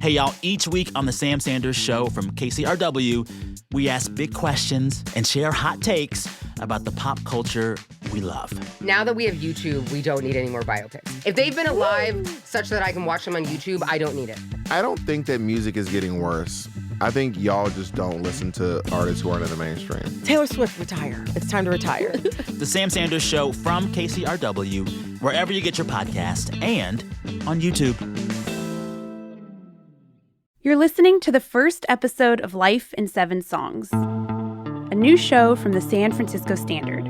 Hey, y'all, each week on The Sam Sanders Show from KCRW, we ask big questions and share hot takes about the pop culture we love. Now that we have YouTube, we don't need any more biopics. If they've been alive such that I can watch them on YouTube, I don't need it. I don't think that music is getting worse. I think y'all just don't listen to artists who aren't in the mainstream. Taylor Swift, retire. It's time to retire. The Sam Sanders Show from KCRW, wherever you get your podcast, and on YouTube. You're listening to the first episode of Life in 7 Songs, a new show from the San Francisco Standard,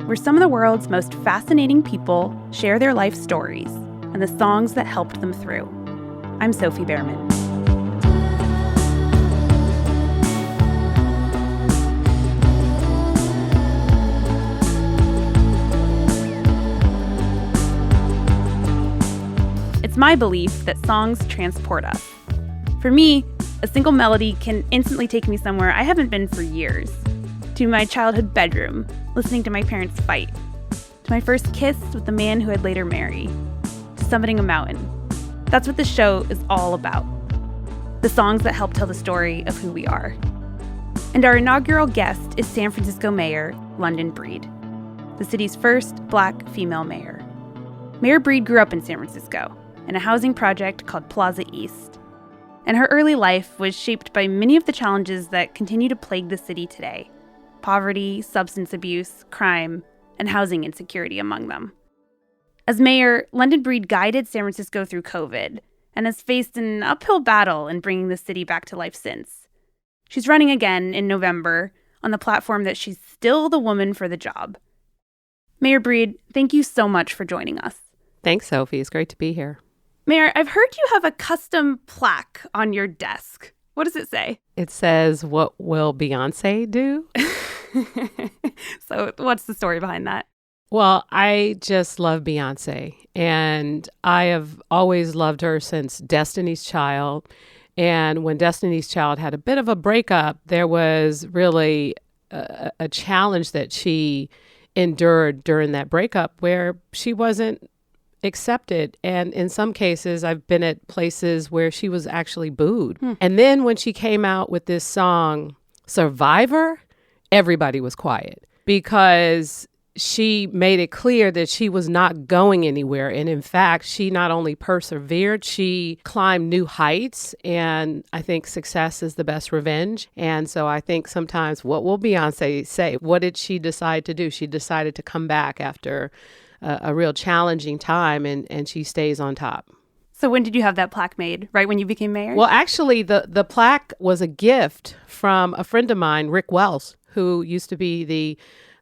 where some of the world's most fascinating people share their life stories and the songs that helped them through. I'm Sophie Behrman. It's my belief that songs transport us. For me, a single melody can instantly take me somewhere I haven't been for years. To my childhood bedroom, listening to my parents fight. To my first kiss with the man who I'd later marry. To summiting a mountain. That's what this show is all about. The songs that help tell the story of who we are. And our inaugural guest is San Francisco Mayor London Breed, the city's first Black female mayor. Mayor Breed grew up in San Francisco in a housing project called Plaza East. And her early life was shaped by many of the challenges that continue to plague the city today. Poverty, substance abuse, crime, and housing insecurity among them. As mayor, London Breed guided San Francisco through COVID and has faced an uphill battle in bringing the city back to life since. She's running again in November on the platform that she's still the woman for the job. Mayor Breed, thank you so much for joining us. Thanks, Sophie. It's great to be here. Mayor, I've heard you have a custom plaque on your desk. What does it say? It says, "What will Beyoncé do?" So what's the story behind that? Well, I just love Beyoncé, and I have always loved her since Destiny's Child. And when Destiny's Child had a bit of a breakup, there was really a challenge that she endured during that breakup where she wasn't accepted. And in some cases, I've been at places where she was actually booed. And then when she came out with this song, Survivor, everybody was quiet because she made it clear that she was not going anywhere. And in fact, she not only persevered, she climbed new heights. And I think success is the best revenge. And so I think sometimes, what will Beyoncé say? What did she decide to do? She decided to come back after a real challenging time, and she stays on top. So when did you have that plaque made? Right when you became mayor? Well, actually, the plaque was a gift from a friend of mine, Rick Wells, who used to be the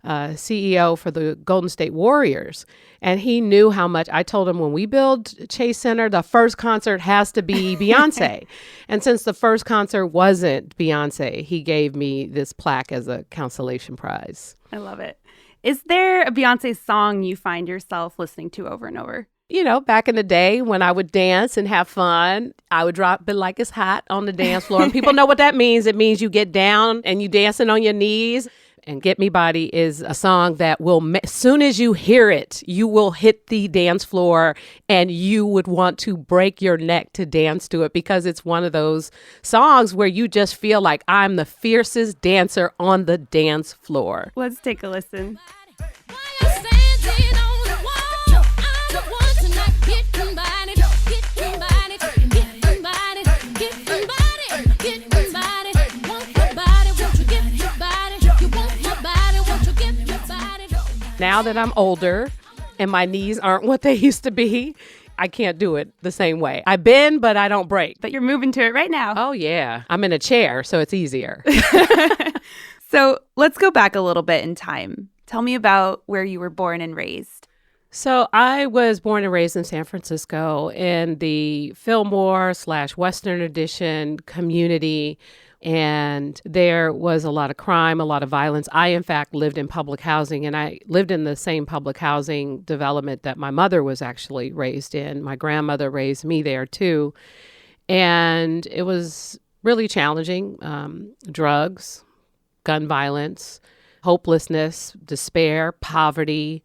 CEO for the Golden State Warriors. And he knew how much. I told him, when we build Chase Center, the first concert has to be Beyonce. And since the first concert wasn't Beyonce, he gave me this plaque as a consolation prize. I love it. Is there a Beyonce song you find yourself listening to over and over? You know, back in the day when I would dance and have fun, I would drop it like it's hot on the dance floor. And people know what that means. It means you get down and you dancing on your knees. And Get Me Bodied is a song that will, as soon as you hear it, you will hit the dance floor and you would want to break your neck to dance to it, because it's one of those songs where you just feel like I'm the fiercest dancer on the dance floor. Let's take a listen. Now that I'm older and my knees aren't what they used to be, I can't do it the same way. I bend, but I don't break. But you're moving to it right now. Oh, yeah. I'm in a chair, so it's easier. So let's go back a little bit in time. Tell me about where you were born and raised. So I was born and raised in San Francisco in the Fillmore/Western Addition community. And there was a lot of crime, a lot of violence. I, in fact, lived in public housing, and I lived in the same public housing development that my mother was actually raised in. My grandmother raised me there, too. And it was really challenging. Drugs, gun violence, hopelessness, despair, poverty.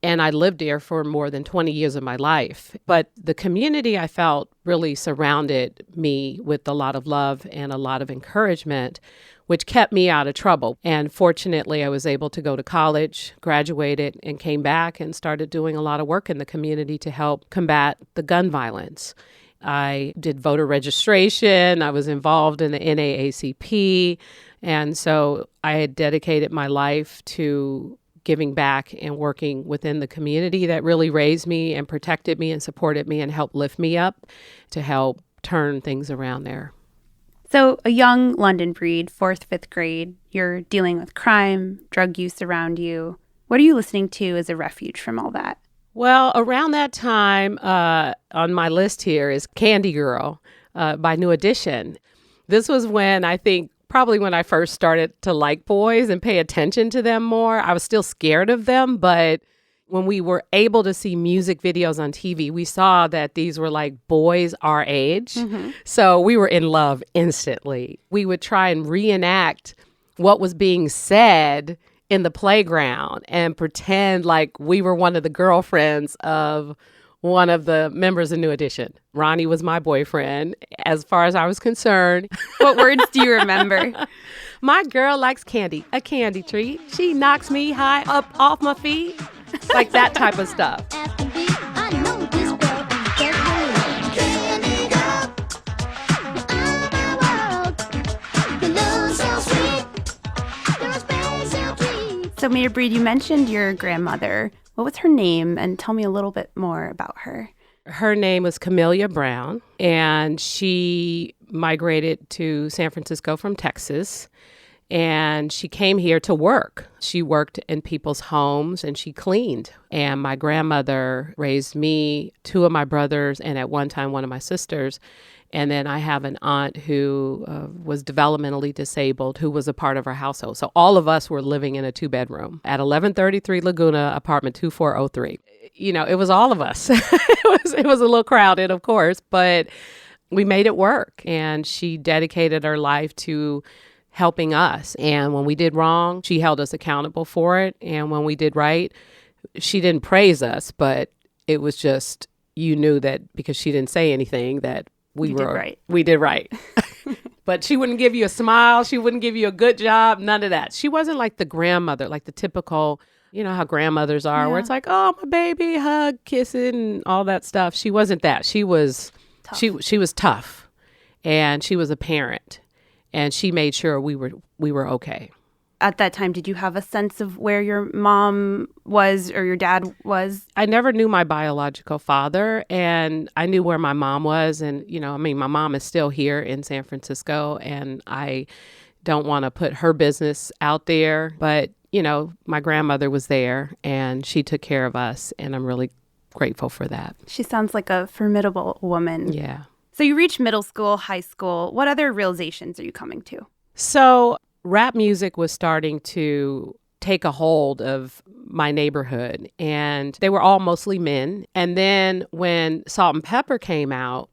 And I lived there for more than 20 years of my life. But the community, I felt, really surrounded me with a lot of love and a lot of encouragement, which kept me out of trouble. And fortunately, I was able to go to college, graduated, and came back and started doing a lot of work in the community to help combat the gun violence. I did voter registration. I was involved in the NAACP. And so I had dedicated my life to giving back and working within the community that really raised me and protected me and supported me and helped lift me up to help turn things around there. So a young London breed, 4th, 5th grade, you're dealing with crime, drug use around you. What are you listening to as a refuge from all that? Well, around that time, on my list here is Candy Girl by New Edition. This was when I think probably when I first started to like boys and pay attention to them more. I was still scared of them, but when we were able to see music videos on TV, we saw that these were like boys our age. Mm-hmm. So we were in love instantly. We would try and reenact what was being said in the playground and pretend like we were one of the girlfriends of one of the members of New Edition. Ronnie was my boyfriend, as far as I was concerned. What words do you remember? My girl likes candy, a candy treat. She knocks me high up off my feet. Like that type of stuff. So, Mayor Breed, you mentioned your grandmother. What was her name? And tell me a little bit more about her. Her name was Camellia Brown, and she migrated to San Francisco from Texas. And she came here to work. She worked in people's homes and she cleaned. And my grandmother raised me, 2 of my brothers, and at one time, one of my sisters. And then I have an aunt who was developmentally disabled, who was a part of our household. So all of us were living in a 2-bedroom at 1133 Laguna, apartment 2403. You know, it was all of us. It was a little crowded, of course, but we made it work. And she dedicated her life to helping us. And when we did wrong, she held us accountable for it. And when we did right, she didn't praise us, but it was just, you knew that because she didn't say anything that we did right. But she wouldn't give you a smile. She wouldn't give you a good job. None of that. She wasn't like the grandmother, like the typical, you know how grandmothers are, where it's like, oh, my baby, hug, kissing, and all that stuff. She wasn't that. She was tough. She was tough, and she was a parent, and she made sure we were okay. At that time, did you have a sense of where your mom was or your dad was? I never knew my biological father, and I knew where my mom was. And, you know, I mean, my mom is still here in San Francisco, and I don't want to put her business out there. But, you know, my grandmother was there, and she took care of us, and I'm really grateful for that. She sounds like a formidable woman. Yeah. So you reach middle school, high school. What other realizations are you coming to? So rap music was starting to take a hold of my neighborhood, and they were all mostly men. And then when Salt-N-Pepa came out,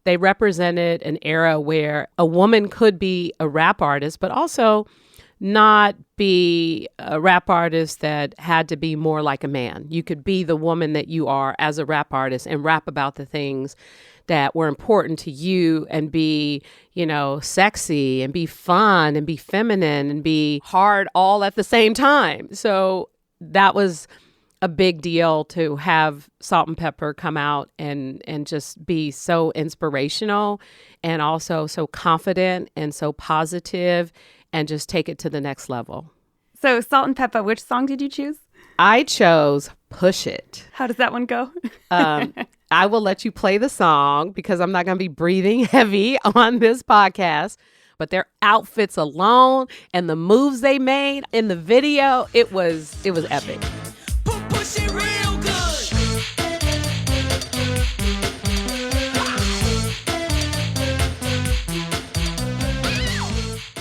they represented an era where a woman could be a rap artist, but also not be a rap artist that had to be more like a man. You could be the woman that you are as a rap artist and rap about the things that were important to you and be, you know, sexy and be fun and be feminine and be hard all at the same time. So that was a big deal to have Salt-N-Pepa come out and just be so inspirational and also so confident and so positive and just take it to the next level. So Salt-N-Pepa, which song did you choose? I chose Push It. How does that one go? I will let you play the song because I'm not going to be breathing heavy on this podcast. But their outfits alone and the moves they made in the video, it was epic. Push it real good.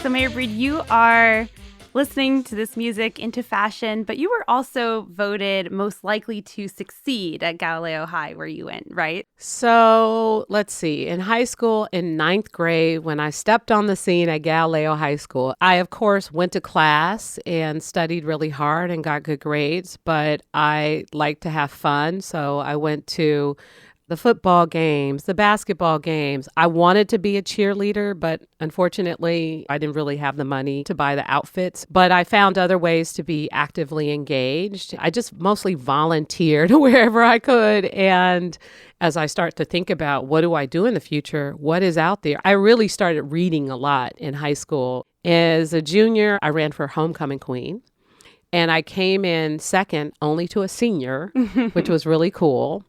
So Mayor Breed, you are listening to this music, into fashion, but you were also voted most likely to succeed at Galileo High where you went, right? So let's see. In high school, in ninth grade, when I stepped on the scene at Galileo High School, I, of course, went to class and studied really hard and got good grades, but I like to have fun. So I went to the football games, the basketball games. I wanted to be a cheerleader, but unfortunately, I didn't really have the money to buy the outfits. But I found other ways to be actively engaged. I just mostly volunteered wherever I could. And as I start to think about what do I do in the future, what is out there, I really started reading a lot in high school. As a junior, I ran for homecoming queen. And I came in second only to a senior, which was really cool.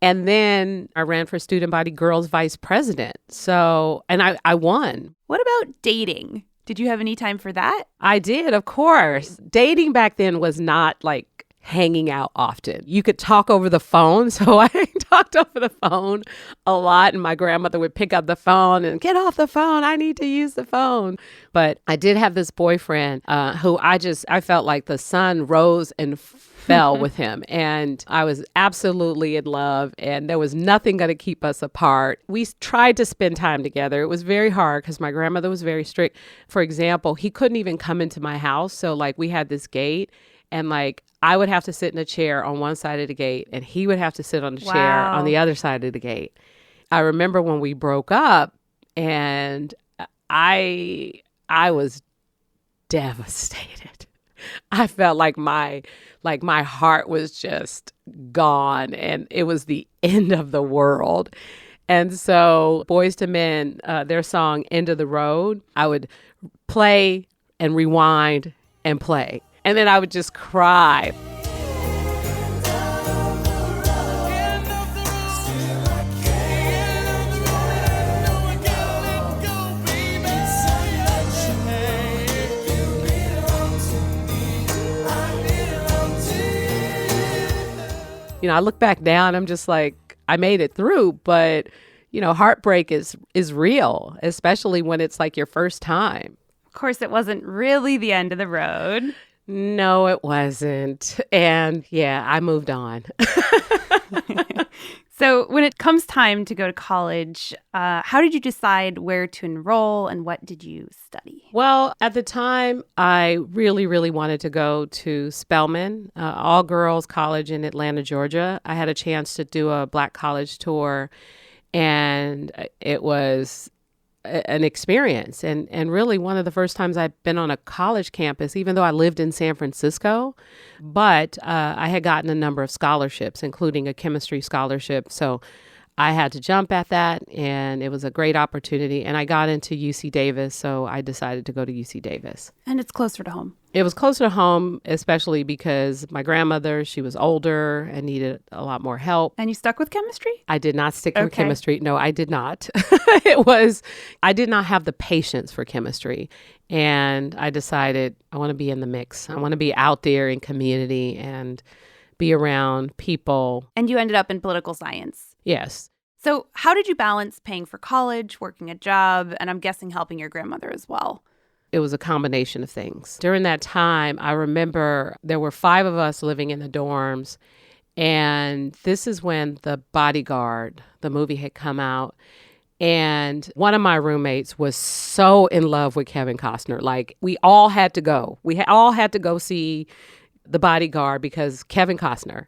And then I ran for student body girls vice president. So, and I won. What about dating? Did you have any time for that? I did, of course. Dating back then was not like hanging out often. You could talk over the phone. So I talked over the phone a lot. And my grandmother would pick up the phone and get off the phone. I need to use the phone. But I did have this boyfriend who I felt like the sun rose and fell with him. And I was absolutely in love. And there was nothing going to keep us apart. We tried to spend time together. It was very hard because my grandmother was very strict. For example, he couldn't even come into my house. So like we had this gate. And like, I would have to sit in a chair on one side of the gate and he would have to sit on the chair on the other side of the gate. I remember when we broke up and I was devastated. I felt like my heart was just gone and it was the end of the world. And so Boyz II Men, their song, End of the Road, I would play and rewind and play. And then I would just cry. You know, I look back now and I'm just like, I made it through, but, you know, heartbreak is real, especially when it's like your first time. Of course, it wasn't really the end of the road. No, it wasn't. And yeah, I moved on. So when it comes time to go to college, how did you decide where to enroll and what did you study? Well, at the time, I really, really wanted to go to Spelman, all girls college in Atlanta, Georgia. I had a chance to do a Black college tour and it was an experience and really one of the first times I've been on a college campus, even though I lived in San Francisco. But I had gotten a number of scholarships, including a chemistry scholarship. So I had to jump at that and it was a great opportunity. And I got into UC Davis, so I decided to go to UC Davis. And it's closer to home. It was closer to home, especially because my grandmother, she was older and needed a lot more help. And you stuck with chemistry? I did not stick with chemistry. No, I did not. I did not have the patience for chemistry. And I decided I want to be in the mix. I want to be out there in community and be around people. And you ended up in political science. Yes. So how did you balance paying for college, working a job, and I'm guessing helping your grandmother as well? It was a combination of things. During that time, I remember there were 5 of us living in the dorms. And this is when The Bodyguard, the movie, had come out. And one of my roommates was so in love with Kevin Costner. Like, we all had to go. All had to go see The Bodyguard because Kevin Costner.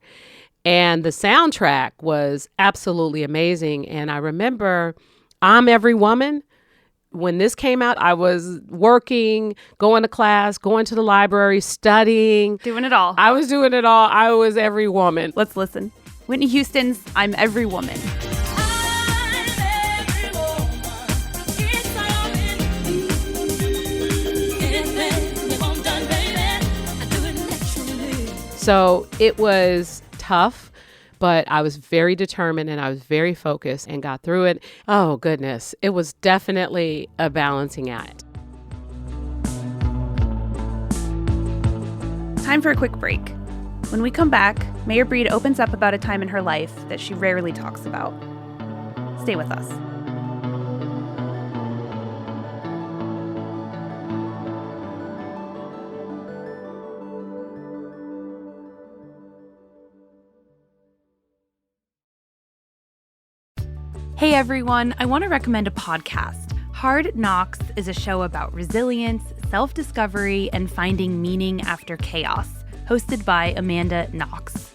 And the soundtrack was absolutely amazing. And I remember I'm Every Woman. When this came out, I was working, going to class, going to the library, studying. Doing it all. I was doing it all. I was every woman. Let's listen. Whitney Houston's I'm Every Woman. So it was tough, but I was very determined and I was very focused and got through it. Oh, goodness. It was definitely a balancing act. Time for a quick break. When we come back, Mayor Breed opens up about a time in her life that she rarely talks about. Stay with us. Hey everyone, I want to recommend a podcast. Hard Knocks is a show about resilience, self-discovery, and finding meaning after chaos, hosted by Amanda Knox.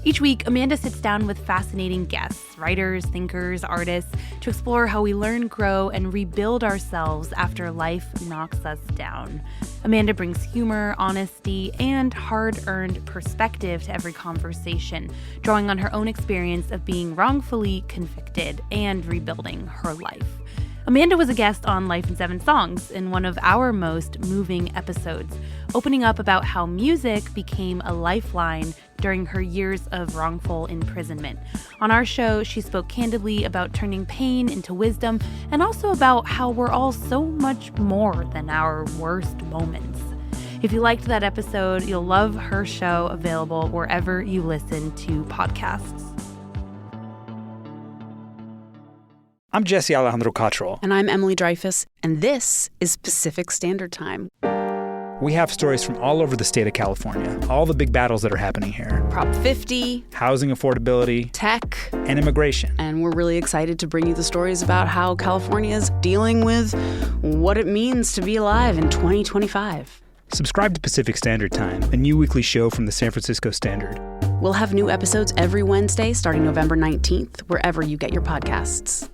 Each week, Amanda sits down with fascinating guests, writers, thinkers, artists, to explore how we learn, grow, and rebuild ourselves after life knocks us down. Amanda brings humor, honesty, and hard-earned perspective to every conversation, drawing on her own experience of being wrongfully convicted and rebuilding her life. Amanda was a guest on Life in 7 Songs in one of our most moving episodes, opening up about how music became a lifeline during her years of wrongful imprisonment. On our show, she spoke candidly about turning pain into wisdom and also about how we're all so much more than our worst moments. If you liked that episode, you'll love her show, available wherever you listen to podcasts. I'm Jesse Alejandro Cottrell. And I'm Emily Dreyfus, and this is Pacific Standard Time. We have stories from all over the state of California, all the big battles that are happening here. Prop 50, housing affordability, tech, and immigration. And we're really excited to bring you the stories about how California is dealing with what it means to be alive in 2025. Subscribe to Pacific Standard Time, a new weekly show from the San Francisco Standard. We'll have new episodes every Wednesday starting November 19th, wherever you get your podcasts.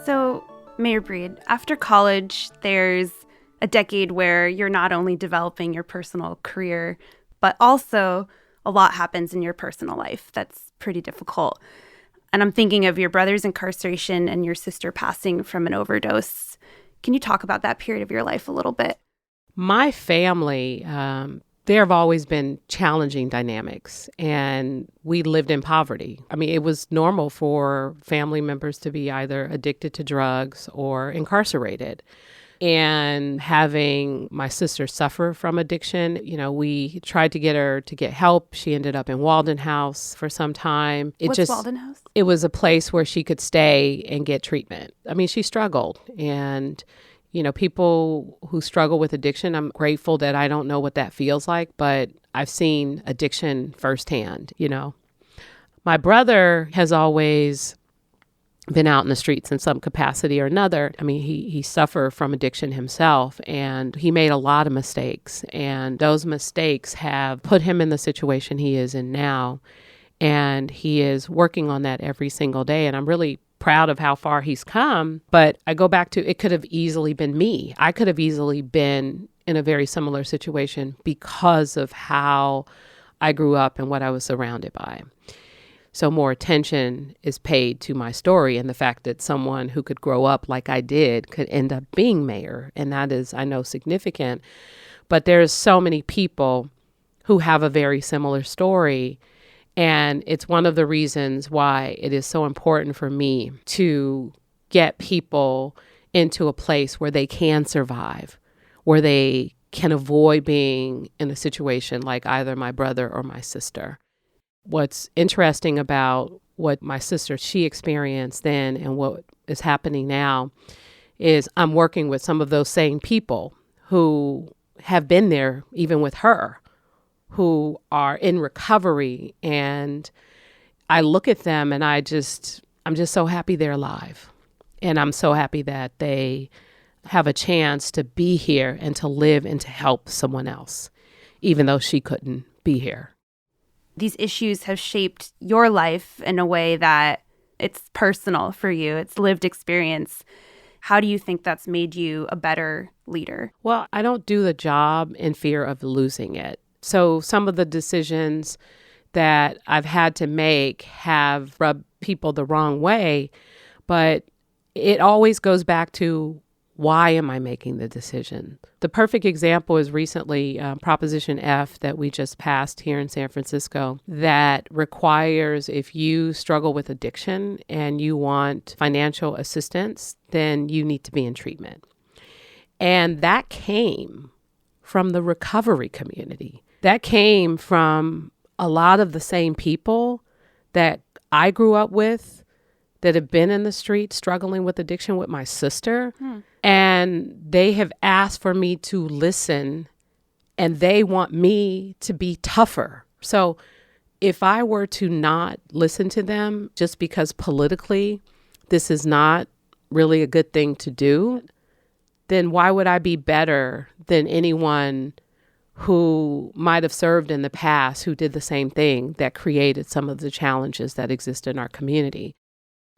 So, Mayor Breed, after college, there's a decade where you're not only developing your personal career, but also a lot happens in your personal life that's pretty difficult. And I'm thinking of your brother's incarceration and your sister passing from an overdose. Can you talk about that period of your life a little bit? My family, there have always been challenging dynamics, and we lived in poverty. I mean, it was normal for family members to be either addicted to drugs or incarcerated. And having my sister suffer from addiction, we tried to get her to get help. She ended up in Walden House for some time. What's Walden House? It was a place where she could stay and get treatment. I mean, she struggled, and people who struggle with addiction, I'm grateful that I don't know what that feels like, but I've seen addiction firsthand, My brother has always been out in the streets in some capacity or another. I mean, he suffered from addiction himself, and he made a lot of mistakes. And those mistakes have put him in the situation he is in now. And he is working on that every single day. And I'm really proud of how far he's come. But I go back to, it could have easily been me. I could have easily been in a very similar situation because of how I grew up and what I was surrounded by. So more attention is paid to my story and the fact that someone who could grow up like I did could end up being mayor. And that is, I know, significant. But there's so many people who have a very similar story. And it's one of the reasons why it is so important for me to get people into a place where they can survive, where they can avoid being in a situation like either my brother or my sister. What's interesting about what my sister, she experienced then and what is happening now is I'm working with some of those same people who have been there even with her, who are in recovery. And I look at them and I'm just so happy they're alive. And I'm so happy that they have a chance to be here and to live and to help someone else, even though she couldn't be here. These issues have shaped your life in a way that it's personal for you. It's lived experience. How do you think that's made you a better leader? Well, I don't do the job in fear of losing it. So some of the decisions that I've had to make have rubbed people the wrong way, but it always goes back to, why am I making the decision? The perfect example is recently Proposition F that we just passed here in San Francisco that requires, if you struggle with addiction and you want financial assistance, then you need to be in treatment. And that came from the recovery community. That came from a lot of the same people that I grew up with that have been in the street struggling with addiction with my sister. And they have asked for me to listen and they want me to be tougher. So if I were to not listen to them just because politically this is not really a good thing to do, then why would I be better than anyone who might have served in the past who did the same thing that created some of the challenges that exist in our community?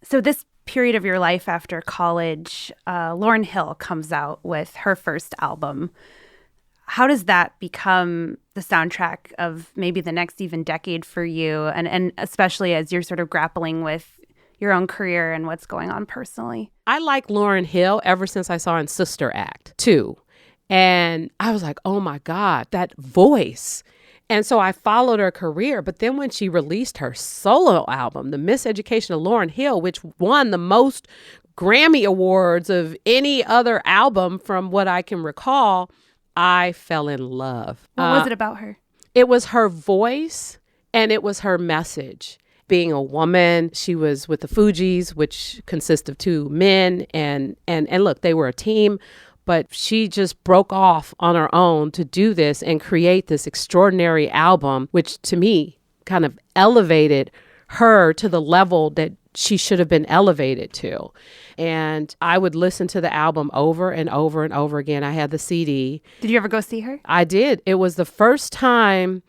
So this period of your life after college, Lauryn Hill comes out with her first album. How does that become the soundtrack of maybe the next even decade for you? And especially as you're sort of grappling with your own career and what's going on personally. I like Lauryn Hill ever since I saw in Sister Act 2. And I was like, oh my God, that voice. And so I followed her career. But then when she released her solo album, The Miseducation of Lauryn Hill, which won the most Grammy Awards of any other album from what I can recall, I fell in love. What was it about her? It was her voice and it was her message. Being a woman, she was with the Fugees, which consist of two men. And look, they were a team. But she just broke off on her own to do this and create this extraordinary album, which to me kind of elevated her to the level that she should have been elevated to. And I would listen to the album over and over and over again. I had the CD. Did you ever go see her? I did. It was the first time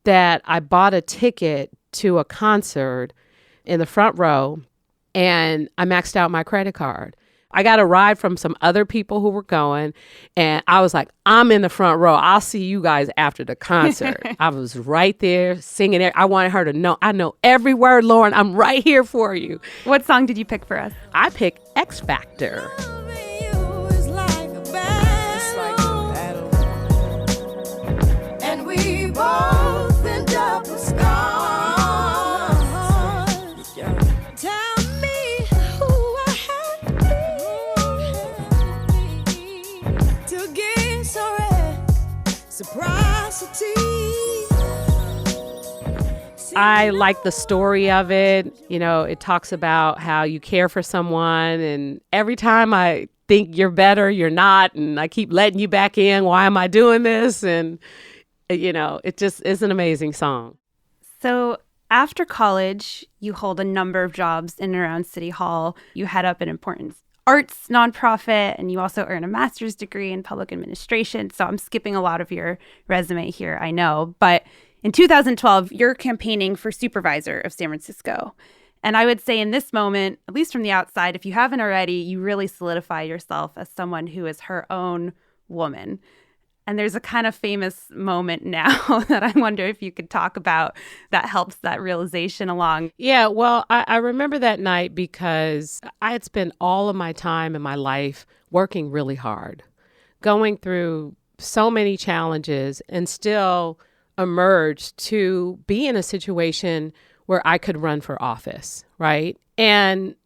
that I bought a ticket to a concert in the front row, and I maxed out my credit card. I got a ride from some other people who were going, and I was like, I'm in the front row. I'll see you guys after the concert. I was right there singing it. I wanted her to know, I know every word, Lauryn. I'm right here for you. What song did you pick for us? I picked X Factor. And we both end up with scars. Tell me who I have to get so reciprocity. I like the story of it. You know, it talks about how you care for someone, and every time I think you're better, you're not, and I keep letting you back in. Why am I doing this? And, you know, it just is an amazing song. So after college, you hold a number of jobs in and around City Hall. You head up an important arts nonprofit, and you also earn a master's degree in public administration. So I'm skipping a lot of your resume here, I know. But in 2012, you're campaigning for supervisor of San Francisco. And I would say in this moment, at least from the outside, if you haven't already, you really solidify yourself as someone who is her own woman. And there's a kind of famous moment now that I wonder if you could talk about that helps that realization along. Yeah, well, I remember that night because I had spent all of my time in my life working really hard, going through so many challenges, and still emerged to be in a situation where I could run for office, right? And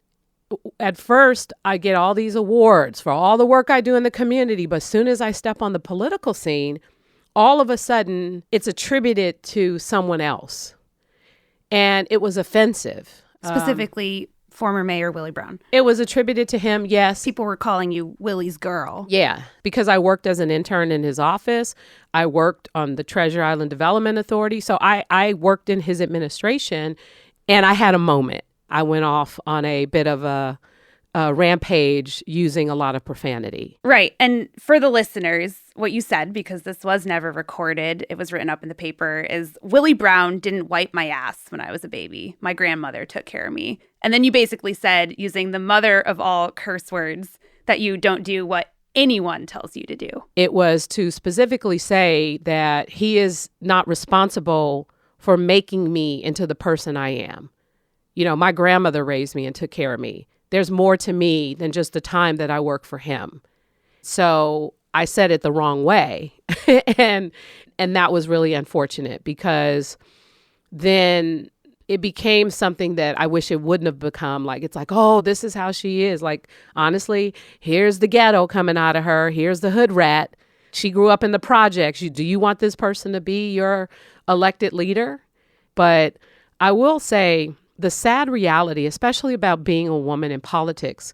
at first, I get all these awards for all the work I do in the community, but as soon as I step on the political scene, all of a sudden, it's attributed to someone else. And it was offensive. Specifically, former Mayor Willie Brown. It was attributed to him, yes. People were calling you Willie's girl. Yeah, because I worked as an intern in his office. I worked on the Treasure Island Development Authority. So I worked in his administration, and I had a moment. I went off on a bit of a rampage using a lot of profanity. Right. And for the listeners, what you said, because this was never recorded, it was written up in the paper, is Willie Brown didn't wipe my ass when I was a baby. My grandmother took care of me. And then you basically said, using the mother of all curse words, that you don't do what anyone tells you to do. It was to specifically say that he is not responsible for making me into the person I am. You know, my grandmother raised me and took care of me. There's more to me than just the time that I work for him. So I said it the wrong way. and that was really unfortunate because then it became something that I wish it wouldn't have become. Like, it's like, oh, this is how she is. Like, honestly, here's the ghetto coming out of her. Here's the hood rat. She grew up in the projects. Do you want this person to be your elected leader? But I will say, the sad reality, especially about being a woman in politics,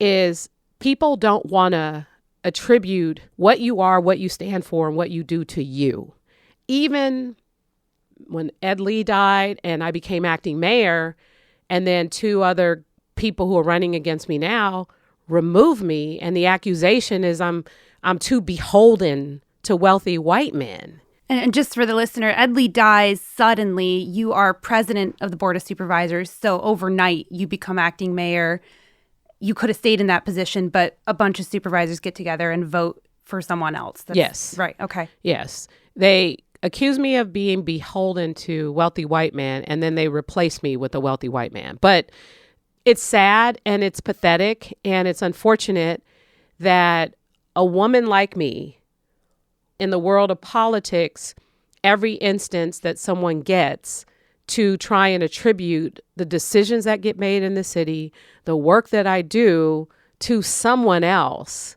is people don't want to attribute what you are, what you stand for, and what you do to you. Even when Ed Lee died and I became acting mayor, and then 2 other people who are running against me now remove me, and the accusation is I'm too beholden to wealthy white men. And just for the listener, Ed Lee dies suddenly. You are president of the Board of Supervisors, so overnight you become acting mayor. You could have stayed in that position, but a bunch of supervisors get together and vote for someone else. Yes. Right, okay. Yes. They accuse me of being beholden to wealthy white men, and then they replace me with a wealthy white man. But it's sad and it's pathetic, and it's unfortunate that a woman like me, in the world of politics, every instance that someone gets to try and attribute the decisions that get made in the city, the work that I do, to someone else,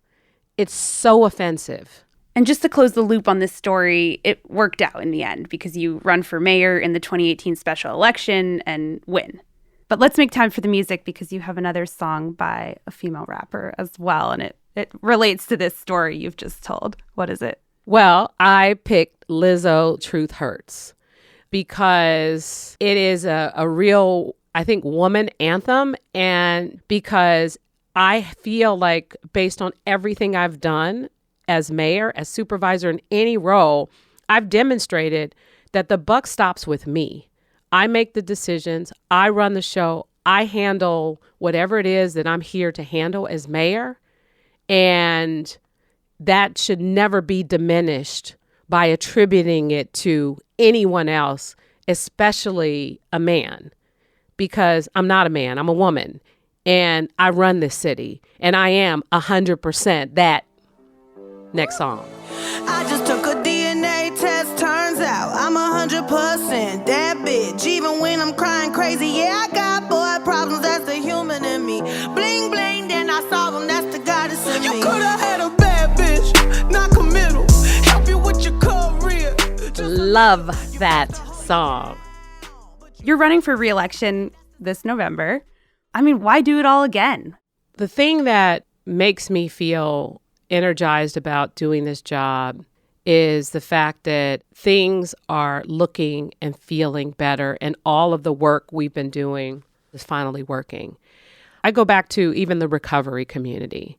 it's so offensive. And just to close the loop on this story, it worked out in the end because you run for mayor in the 2018 special election and win. But let's make time for the music because you have another song by a female rapper as well, and it relates to this story you've just told. What is it? Well, I picked Lizzo, Truth Hurts, because it is a real, I think, woman anthem, and because I feel like based on everything I've done as mayor, as supervisor in any role, I've demonstrated that the buck stops with me. I make the decisions. I run the show. I handle whatever it is that I'm here to handle as mayor. And that should never be diminished by attributing it to anyone else, especially a man, because I'm not a man. I'm a woman. And I run this city. And I am 100% that. Next song. I just took a DNA test, turns out I'm 100% that bitch. Even when I'm crying crazy, yeah, I got boy problems, that's the human in me. Bling, bling, then I solve them, that's the goddess in me. You could've had a bad bitch, not committal, help you with your career. Love that song. You're running for re-election this November. I mean, why do it all again? The thing that makes me feel energized about doing this job is the fact that things are looking and feeling better, and all of the work we've been doing is finally working. I go back to even the recovery community.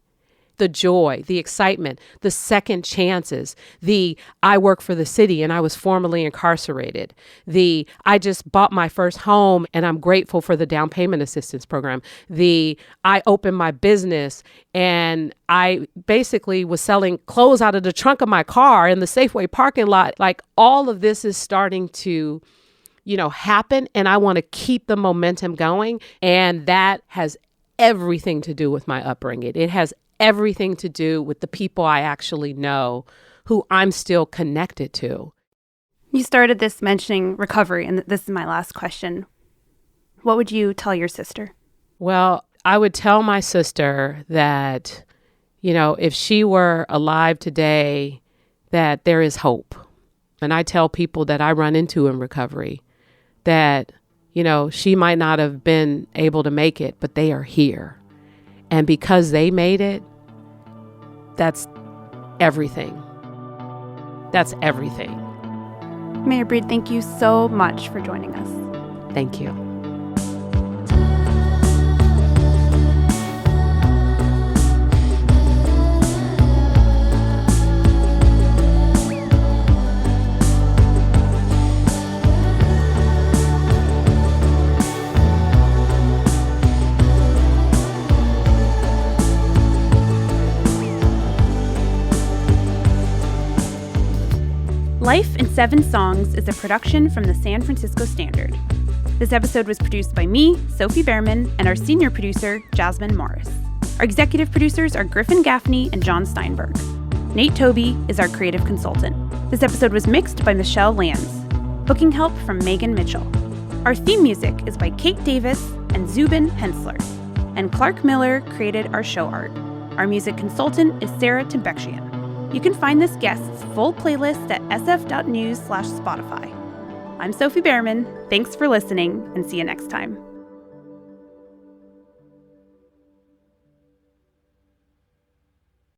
The joy, the excitement, the second chances, the I work for the city and I was formerly incarcerated, the I just bought my first home and I'm grateful for the down payment assistance program, the I opened my business and I basically was selling clothes out of the trunk of my car in the Safeway parking lot. Like all of this is starting to, happen, and I want to keep the momentum going. And that has everything to do with my upbringing. It has everything to do with the people I actually know who I'm still connected to. You started this mentioning recovery, and this is my last question. What would you tell your sister? Well, I would tell my sister that, if she were alive today, that there is hope. And I tell people that I run into in recovery that, she might not have been able to make it, but they are here. And because they made it, that's everything. That's everything. Mayor Breed, thank you so much for joining us. Thank you. Life in 7 Songs is a production from the San Francisco Standard. This episode was produced by me, Sophie Behrman, and our senior producer, Jasmine Morris. Our executive producers are Griffin Gaffney and John Steinberg. Nate Toby is our creative consultant. This episode was mixed by Michelle Lanz. Booking help from Megan Mitchell. Our theme music is by Kate Davis and Zubin Hensler. And Clark Miller created our show art. Our music consultant is Sarah Tembekshian. You can find this guest's full playlist at sf.news/Spotify. I'm Sophie Behrman. Thanks for listening, and see you next time.